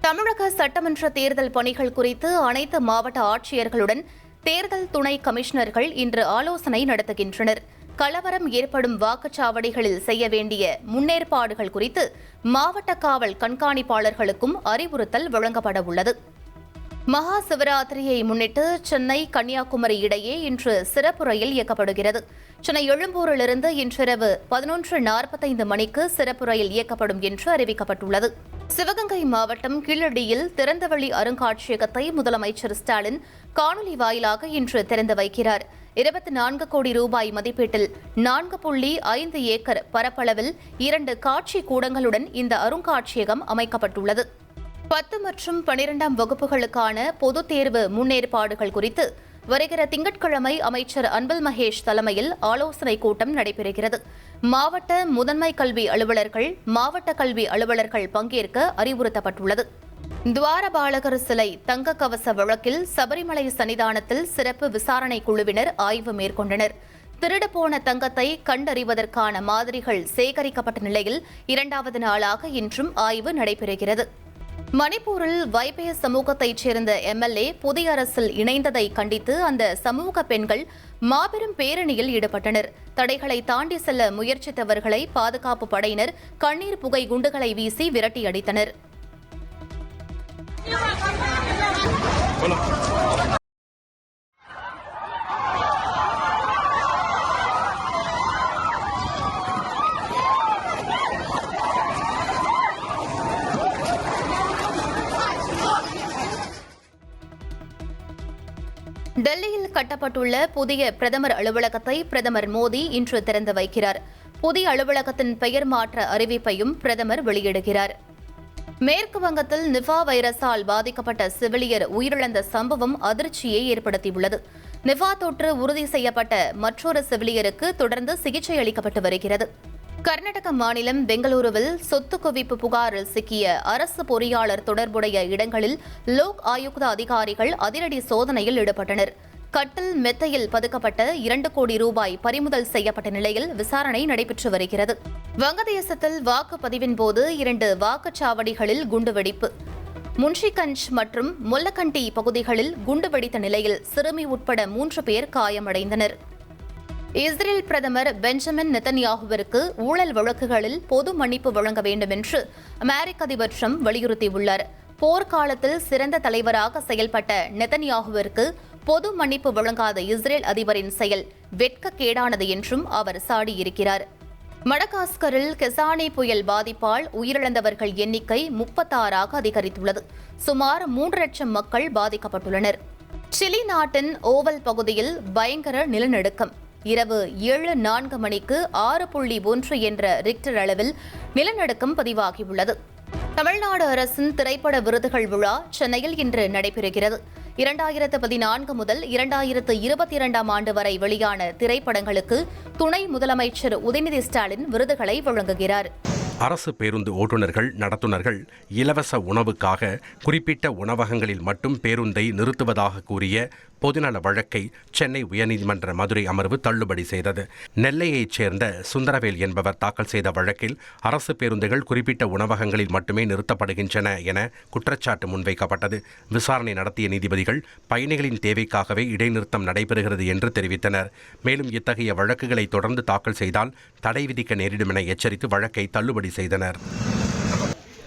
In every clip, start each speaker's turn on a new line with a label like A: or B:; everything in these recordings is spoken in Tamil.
A: தமிழக சட்டமன்ற தேர்தல் பணிகள் குறித்து அனைத்து மாவட்ட ஆட்சியர்களுடன் தேர்தல் துணை கமிஷனர்கள் இன்று ஆலோசனை நடத்துகின்றனர். கலவரம் ஏற்படும் வாக்குச்சாவடிகளில் செய்ய வேண்டிய முன்னேற்பாடுகள் குறித்து மாவட்ட காவல் கண்காணிப்பாளர்களுக்கும் அறிவுறுத்தல் வழங்கப்பட உள்ளது. மகா சிவராத்திரியை முன்னிட்டு சென்னை கன்னியாகுமரி இடையே இன்று சிறப்பு ரயில் இயக்கப்படுகிறது. சென்னை எழும்பூரிலிருந்து இன்றிரவு 11:45 மணிக்கு சிறப்பு ரயில் இயக்கப்படும் என்று அறிவிக்கப்பட்டுள்ளது. சிவகங்கை மாவட்டம் கீழடியில் திறந்தவெளி அருங்காட்சியகத்தை முதலமைச்சர் ஸ்டாலின் காணொலி வாயிலாக இன்று திறந்து வைக்கிறார். 24 கோடி ரூபாய் மதிப்பீட்டில் 4.5 ஏக்கர் பரப்பளவில் 2 காட்சி கூடங்களுடன் இந்த அருங்காட்சியகம் அமைக்கப்பட்டுள்ளது. 10 மற்றும் 12ஆம் வகுப்புகளுக்கான பொதுத் தேர்வு முன்னேற்பாடுகள் குறித்து வருகிற திங்கட்கிழமை அமைச்சர் அன்பில் மகேஷ் தலைமையில் ஆலோசனைக் கூட்டம் நடைபெறுகிறது. மாவட்ட முதன்மை கல்வி அலுவலர்கள், மாவட்ட கல்வி அலுவலர்கள் பங்கேற்க அறிவுறுத்தப்பட்டுள்ளது. துவாரபாலகர் சிலை தங்க கவச வழக்கில் சபரிமலை சன்னிதானத்தில் சிறப்பு விசாரணை குழுவினர் ஆய்வு மேற்கொண்டனர். திருடுபோன தங்கத்தை கண்டறிவதற்கான மாதிரிகள் சேகரிக்கப்பட்ட நிலையில் 2வது நாளாக இன்றும் ஆய்வு நடைபெறுகிறது. மணிப்பூரில் வைபய சமூகத்தைச் சேர்ந்த எம்எல்ஏ புதிய அரசில் இணைந்ததை கண்டித்து அந்த சமூக பெண்கள் மாபெரும் பேரணியில் ஈடுபட்டனர். தடைகளை தாண்டி செல்ல முயற்சித்தவர்களை பாதுகாப்பு படையினர் கண்ணீர் புகை குண்டுகளை வீசி விரட்டியடித்தனர். டெல்லியில் கட்டப்பட்டுள்ள புதிய பிரதமர் அலுவலகத்தை பிரதமர் மோடி இன்று திறந்து வைக்கிறார். புதிய அலுவலகத்தின் பெயர் மாற்ற அறிவிப்பையும் பிரதமர் வெளியிடுகிறார். மேற்கு வங்கத்தில் நிபா வைரஸால் பாதிக்கப்பட்ட செவிலியர் உயிரிழந்த சம்பவம் அதிர்ச்சியை ஏற்படுத்தியுள்ளது. நிபா தொற்று உறுதி செய்யப்பட்ட மற்றொரு செவிலியருக்கு தொடர்ந்து சிகிச்சை அளிக்கப்பட்டு வருகிறது. கர்நாடக மாநிலம் பெங்களூருவில் சொத்து குவிப்பு புகாரில் சிக்கிய அரசு பொறியாளர் தொடர்புடைய இடங்களில் லோக் ஆயுக்தா அதிகாரிகள் அதிரடி சோதனையில் ஈடுபட்டனர். கட்டில் மெத்தையில் பதுக்கப்பட்ட 2 கோடி ரூபாய் பறிமுதல் செய்யப்பட்ட நிலையில் விசாரணை நடைபெற்று வருகிறது. வங்கதேசத்தில் வாக்குப்பதிவின் போது 2 வாக்குச்சாவடிகளில் குண்டுவெடிப்பு. முன்ஷிகஞ்ச் மற்றும் முல்லக்கண்டி பகுதிகளில் குண்டு வெடித்த நிலையில் சிறுமி உட்பட 3 பேர் காயமடைந்தனர். இஸ்ரேல் பிரதமர் பெஞ்சமின் நெத்தன்யாகுவிற்கு ஊழல் வழக்குகளில் பொது மன்னிப்பு வழங்க வேண்டும் என்று அமெரிக்க அதிபர் ட்ரம்ப் வலியுறுத்தியுள்ளார். போர்க்காலத்தில் சிறந்த தலைவராக செயல்பட்ட நெத்தன்யாகுவிற்கு பொது மன்னிப்பு வழங்காத இஸ்ரேல் அதிபரின் செயல் வெட்கக்கேடானது என்றும் அவர் சாடியிருக்கிறார். மடகாஸ்கரில் கெசானே புயல் பாதிப்பால் உயிரிழந்தவர்கள் எண்ணிக்கை 36ஆக அதிகரித்துள்ளது. சுமார் 3 லட்சம் மக்கள் பாதிக்கப்பட்டுள்ளனர். சிலி நாட்டின் ஓவல் பகுதியில் பயங்கர நிலநடுக்கம். இரவு 7:04 மணிக்கு 6.1 என்ற ரிக்டர் அளவில் நிலநடுக்கம் பதிவாகியுள்ளது. தமிழ்நாடு அரசின் திரைப்பட விருதுகள் விழா சென்னையில் இன்று நடைபெறுகிறது. 2014 முதல் 2022ஆம் ஆண்டு வரை வெளியான திரைப்படங்களுக்கு துணை முதலமைச்சர் உதயநிதி ஸ்டாலின் விருதுகளை வழங்குகிறார்.
B: அரசு பேருந்து ஓட்டுநர்கள், நடத்துனர்கள் இலவச உணவுக்காக குறிப்பிட்ட உணவகங்களில் மட்டும் பேருந்தை நிறுத்துவதாக கூறிய பொதுநல வழக்கை சென்னை உயர்நீதிமன்ற மதுரை அமர்வு தள்ளுபடி செய்தது. நெல்லையைச் சேர்ந்த சுந்தரவேல் என்பவர் தாக்கல் செய்த வழக்கில் அரசு பேருந்துகள் குறிப்பிட்ட உணவகங்களில் மட்டுமே நிறுத்தப்படுகின்றன என குற்றச்சாட்டு முன்வைக்கப்பட்டது. விசாரணை நடத்திய நீதிபதிகள் பயணிகளின் தேவைக்காகவே இடைநிறுத்தம் நடைபெறுகிறது என்று தெரிவித்தனர். மேலும் இத்தகைய வழக்குகளை தொடர்ந்து தாக்கல் செய்தால் தடை விதிக்க நேரிடும் என எச்சரித்து வழக்கை தள்ளுபடி செய்தனர்.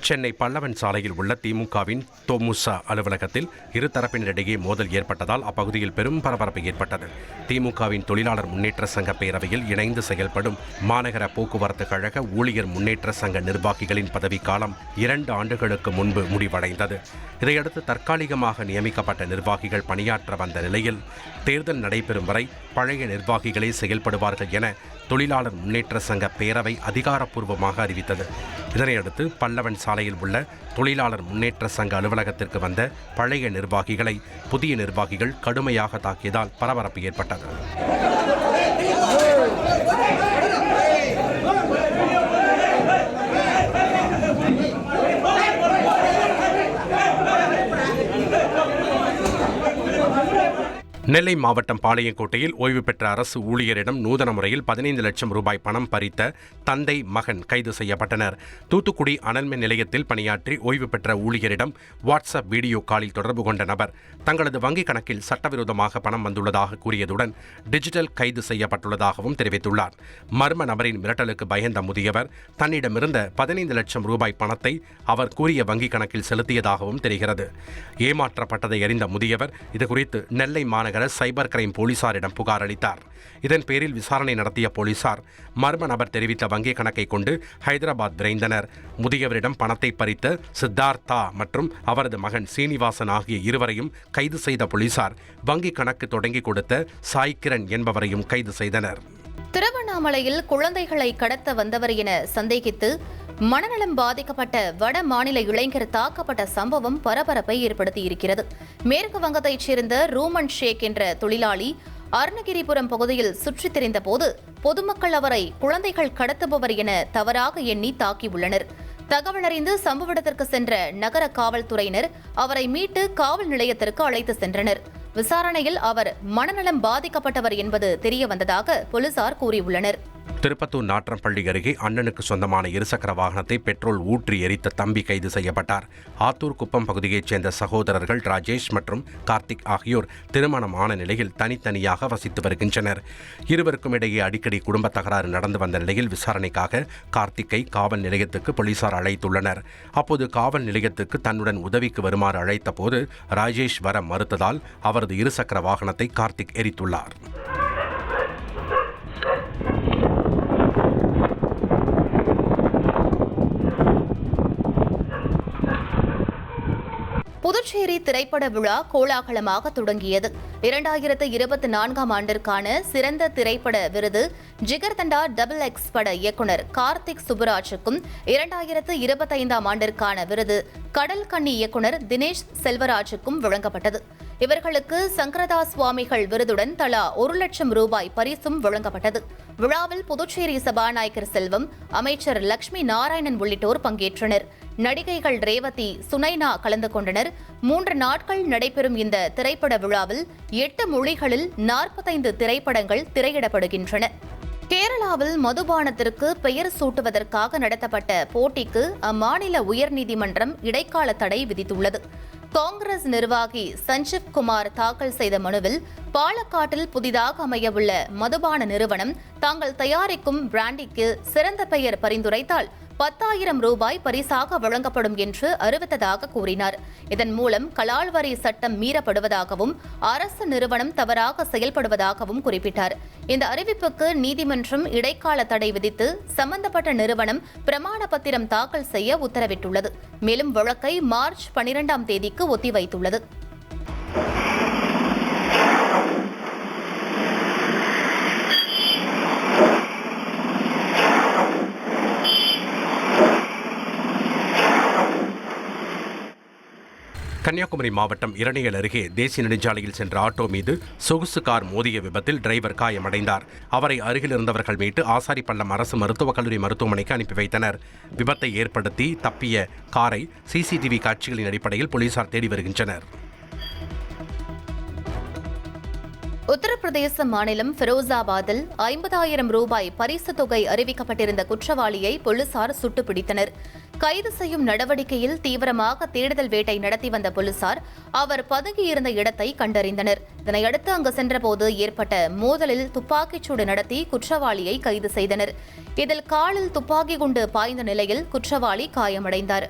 B: சென்னை பல்லவன் சாலையில் உள்ள திமுகவின் தொமுச அலுவலகத்தில் இருதரப்பினரிடையே மோதல் ஏற்பட்டதால் அப்பகுதியில் பெரும் பரபரப்பு ஏற்பட்டது. திமுகவின் தொழிலாளர் முன்னேற்ற சங்க பேரவையில் இணைந்து செயல்படும் மாநகர போக்குவரத்து கழக ஊழியர் முன்னேற்ற சங்க நிர்வாகிகளின் பதவிக்காலம் 2 ஆண்டுகளுக்கு முன்பு முடிவடைந்தது. இதையடுத்து தற்காலிகமாக நியமிக்கப்பட்ட நிர்வாகிகள் பணியாற்ற வந்த நிலையில் தேர்தல் நடைபெறும் வரை பழைய நிர்வாகிகளே செயல்படுவார்கள் என தொழிலாளர் முன்னேற்ற சங்க பேரவை அதிகாரப்பூர்வமாக அறிவித்தது. இதனையடுத்து பல்லவன் சாலையில் உள்ள தொழிலாளர் முன்னேற்ற சங்க அலுவலகத்திற்கு வந்த பழைய நிர்வாகிகளை புதிய நிர்வாகிகள் கடுமையாக தாக்கியதால் பரபரப்பு ஏற்பட்டது. நெல்லை மாவட்டம் பாளையங்கோட்டையில் ஓய்வு பெற்ற அரசு ஊழியரிடம் நூதன முறையில் 15 லட்சம் ரூபாய் பணம் பறித்த தந்தை மகன் கைது செய்யப்பட்டனர். தூத்துக்குடி அனல்மின் நிலையத்தில் பணியாற்றி ஓய்வு பெற்ற ஊழியரிடம் வாட்ஸ்அப் வீடியோ காலில் தொடர்பு கொண்ட நபர் தங்களது வங்கிக் கணக்கில் சட்டவிரோதமாக பணம் வந்துள்ளதாக கூறியதுடன் டிஜிட்டல் கைது செய்யப்பட்டுள்ளதாகவும் தெரிவித்துள்ளார். மர்ம நபரின் மிரட்டலுக்கு பயந்த முதியவர் தன்னிடமிருந்த 15 லட்சம் ரூபாய் பணத்தை அவர் கூறிய வங்கிக் கணக்கில் செலுத்தியதாகவும் தெரிகிறது. ஏமாற்றப்பட்டதை அறிந்த முதியவர் இதுகுறித்து நெல்லை மாநகர சைபர் கிரைம் போலீசாரிடம் புகார் அளித்தார். இதன் பேரில் விசாரணை நடத்திய போலீசார் மர்ம நபர் தெரிவித்த வங்கிக் கணக்கை கொண்டு ஹைதராபாத் விரைந்தனர். முதியவரிடம் பணத்தை பறித்த சித்தார்த்தா மற்றும் அவரது மகன் சீனிவாசன் ஆகிய இருவரையும் கைது செய்த போலீசார் வங்கிக் கணக்கு தொடங்கி கொடுத்த சாய்கிரண் என்பவரையும் கைது செய்தனர்.
A: திருவண்ணாமலையில் குழந்தைகளை கடத்த வந்தவர் என சந்தேகித்து மனநலம் பாதிக்கப்பட்ட வட மாநில இளைஞர் தாக்கப்பட்ட சம்பவம் பரபரப்பை ஏற்படுத்தியிருக்கிறது. மேற்கு வங்கத்தைச் சேர்ந்த ரூமன் ஷேக் என்ற தொழிலாளி அருணகிரிபுரம் பகுதியில் சுற்றித் திரிந்த போது பொதுமக்கள் அவரை குழந்தைகள் கடத்துபவர் என தவறாக எண்ணி தாக்கியுள்ளனர். தகவலறிந்து சம்பவ இடத்திற்கு சென்ற நகர காவல்துறையினர் அவரை மீட்டு காவல் நிலையத்திற்கு அழைத்து சென்றனர். விசாரணையில் அவர் மனநலம் பாதிக்கப்பட்டவர் என்பது தெரியவந்ததாக போலீசார் கூறியுள்ளனர்.
B: திருப்பத்தூர் நாற்றம்பள்ளி அருகே அண்ணனுக்கு சொந்தமான இருசக்கர வாகனத்தை பெட்ரோல் ஊற்றி எரித்த தம்பி கைது செய்யப்பட்டார். ஆத்தூர் குப்பம் பகுதியைச் சேர்ந்த சகோதரர்கள் ராஜேஷ் மற்றும் கார்த்திக் ஆகியோர் திருமணமான நிலையில் தனித்தனியாக வசித்து வருகின்றனர். இருவருக்கும் இடையே அடிக்கடி குடும்ப தகராறு நடந்து வந்த நிலையில் விசாரணைக்காக கார்த்திக்கை காவல் நிலையத்துக்கு போலீசார் அழைத்துள்ளனர். அப்போது காவல் நிலையத்துக்கு தன்னுடன் உதவிக்கு வருமாறு அழைத்த போது ராஜேஷ் வர மறுத்ததால் அவரது இருசக்கர வாகனத்தை கார்த்திக் எரித்துள்ளார்.
A: புதுச்சேரி திரைப்பட விழா கோலாகலமாக தொடங்கியது. 2024ஆம் ஆண்டிற்கான சிறந்த திரைப்பட விருது ஜிகர்தண்டா XX பட இயக்குனர் கார்த்திக் சுப்புராஜுக்கும், 2025ஆம் ஆண்டிற்கான விருது கடல் கன்னி இயக்குனர் தினேஷ் செல்வராஜுக்கும் வழங்கப்பட்டது. இவர்களுக்கு சங்கரதா சுவாமிகள் விருதுடன் தலா 1 லட்சம் ரூபாய் பரிசும் வழங்கப்பட்டது. விழாவில் புதுச்சேரி சபாநாயகர் செல்வம், அமைச்சர் லட்சுமி நாராயணன் உள்ளிட்டோர் பங்கேற்றனர். நடிகைகள் ரேவதி, சுனைனா கலந்து கொண்டனர். 3 நாட்கள் நடைபெறும் இந்த திரைப்பட விழாவில் 8 மொழிகளில் 45 திரைப்படங்கள் திரையிடப்படுகின்றன. கேரளாவில் மதுபானத்திற்கு பெயர் சூட்டுவதற்காக நடத்தப்பட்ட போட்டிக்கு அம்மாநில உயர்நீதிமன்றம் இடைக்கால தடை விதித்துள்ளது. காங்கிரஸ் நிர்வாகி சஞ்சீவ் குமார் தாக்கல் செய்த மனுவில் பாலக்காட்டில் புதிதாக அமையவுள்ள மதுபான நிறுவனம் தாங்கள் தயாரிக்கும் பிராண்டிக்கு சிறந்த பெயர் பரிந்துரைத்தால் 10,000 ரூபாய் பரிசாக வழங்கப்படும் என்று அறிவித்ததாக கூறினார். இதன் மூலம் கலால் வரி சட்டம் மீறப்படுவதாகவும் அரசு நிறுவனம் தவறாக செயல்படுவதாகவும் குறிப்பிட்டார். இந்த அறிவிப்புக்கு நீதிமன்றம் இடைக்கால தடை விதித்து சம்பந்தப்பட்ட நிறுவனம் பிரமாண பத்திரம் தாக்கல் செய்ய உத்தரவிட்டுள்ளது. மேலும் வழக்கை மார்ச் 12ஆம் தேதிக்கு ஒத்திவைத்துள்ளது.
B: கன்னியாகுமரி மாவட்டம் இரணியல் அருகே தேசிய நெடுஞ்சாலையில் சென்ற ஆட்டோ மீது சொகுசு கார் மோதிய விபத்தில் டிரைவர் காயமடைந்தார். அவரை அருகில் இருந்தவர்கள் மீட்டு ஆசாரிப்பள்ளம் அரசு மருத்துவக் கல்லூரி மருத்துவமனைக்கு அனுப்பி வைத்தனர். விபத்தை ஏற்படுத்தி தப்பிய காரை CCTV காட்சிகளின் அடிப்படையில் போலீசார் தேடி வருகின்றனர்.
A: உத்தரப்பிரதேச மாநிலம் ஃபிரோசாபாத்தில் 50,000 ரூபாய் பரிசு தொகை அறிவிக்கப்பட்டிருந்த குற்றவாளியை போலீசார் சுட்டுப் பிடித்தனர். கைது செய்யும் நடவடிக்கையில் தீவிரமாக தேடுதல் வேட்டை நடத்தி வந்த போலீசார் அவர் பதுங்கியிருந்த இடத்தை கண்டறிந்தனர். இதனையடுத்து அங்கு சென்றபோது ஏற்பட்ட மோதலில் துப்பாக்கிச்சூடு நடத்தி குற்றவாளியை கைது செய்தனர். இதில் காலில் துப்பாக்கி குண்டு பாய்ந்த நிலையில் குற்றவாளி காயமடைந்தார்.